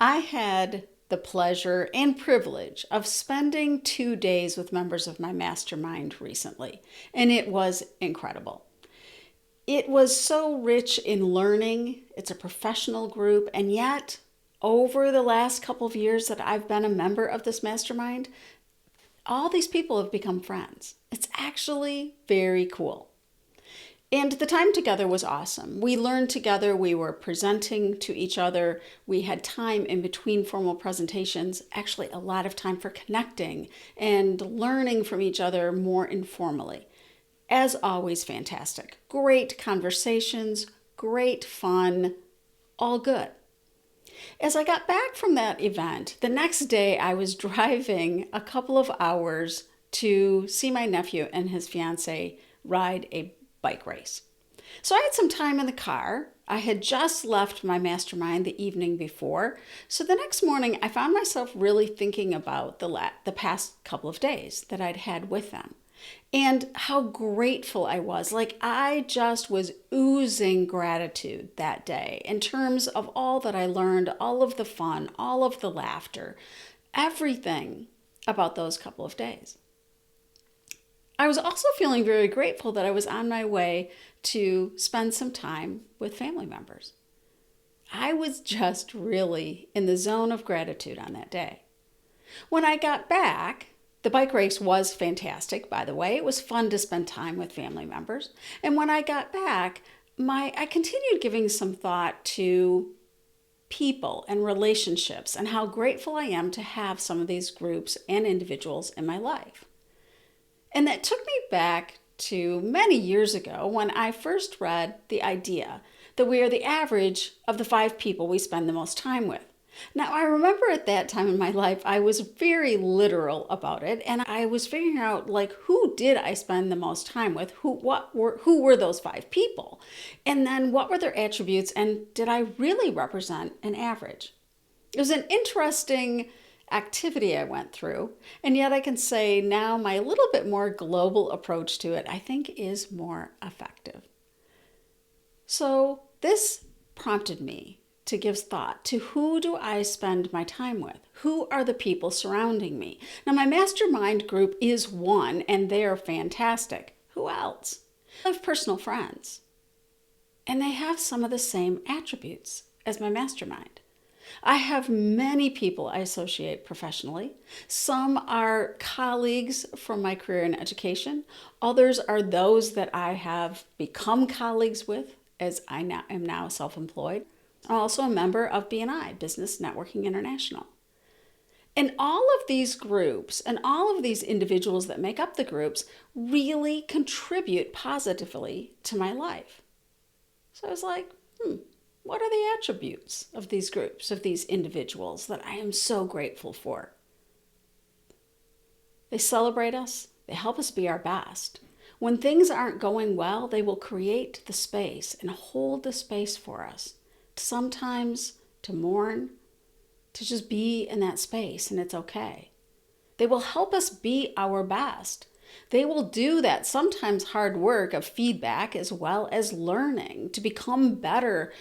I had the pleasure and privilege of spending 2 days with members of my mastermind recently, and it was incredible. It was so rich in learning. It's a professional group, and yet, over the last couple of years that I've been a member of this mastermind, all these people have become friends. It's actually very cool. And the time together was awesome. We learned together, we were presenting to each other, we had time in between formal presentations, actually a lot of time for connecting and learning from each other more informally. As always, fantastic. Great conversations, great fun, all good. As I got back from that event, the next day I was driving a couple of hours to see my nephew and his fiance ride a bike race. So I had some time in the car. I had just left my mastermind the evening before. So the next morning I found myself really thinking about the past couple of days that I'd had with them and how grateful I was. Like I just was oozing gratitude that day in terms of all that I learned, all of the fun, all of the laughter, everything about those couple of days. I was also feeling very grateful that I was on my way to spend some time with family members. I was just really in the zone of gratitude on that day. When I got back, the bike race was fantastic, by the way. It was fun to spend time with family members. And when I got back, I continued giving some thought to people and relationships and how grateful I am to have some of these groups and individuals in my life. And that took me back to many years ago when I first read the idea that we are the average of the 5 people we spend the most time with. Now, I remember at that time in my life, I was very literal about it, and I was figuring out, like, who did I spend the most time with? Who were those 5 people? And then what were their attributes, and did I really represent an average? It was an interesting activity I went through, and yet I can say now my little bit more global approach to it, I think, is more effective. So this prompted me to give thought to who do I spend my time with? Who are the people surrounding me? Now, my mastermind group is one, and they're fantastic. Who else? I have personal friends, and they have some of the same attributes as my mastermind. I have many people I associate professionally. Some are colleagues from my career in education. Others are those that I have become colleagues with as I am now self-employed. I'm also a member of BNI, Business Networking International. And all of these groups and all of these individuals that make up the groups really contribute positively to my life. So I was like, what are the attributes of these groups, of these individuals that I am so grateful for? They celebrate us. They help us be our best. When things aren't going well, they will create the space and hold the space for us. Sometimes to mourn, to just be in that space, and it's okay. They will help us be our best. They will do that sometimes hard work of feedback as well as learning to become better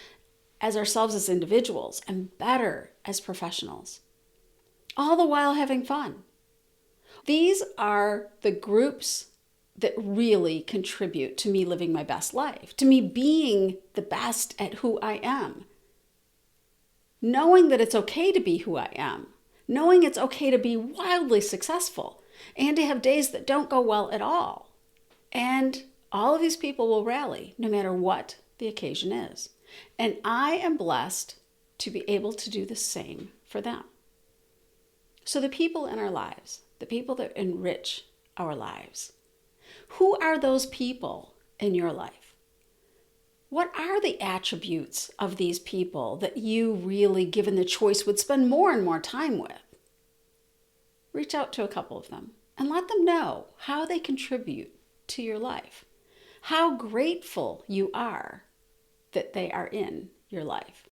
as ourselves as individuals and better as professionals, all the while having fun. These are the groups that really contribute to me living my best life, to me being the best at who I am. Knowing that it's okay to be who I am, knowing it's okay to be wildly successful and to have days that don't go well at all. And all of these people will rally no matter what the occasion is. And I am blessed to be able to do the same for them. So the people in our lives, the people that enrich our lives, who are those people in your life? What are the attributes of these people that you really, given the choice, would spend more and more time with? Reach out to a couple of them and let them know how they contribute to your life, how grateful you are that they are in your life.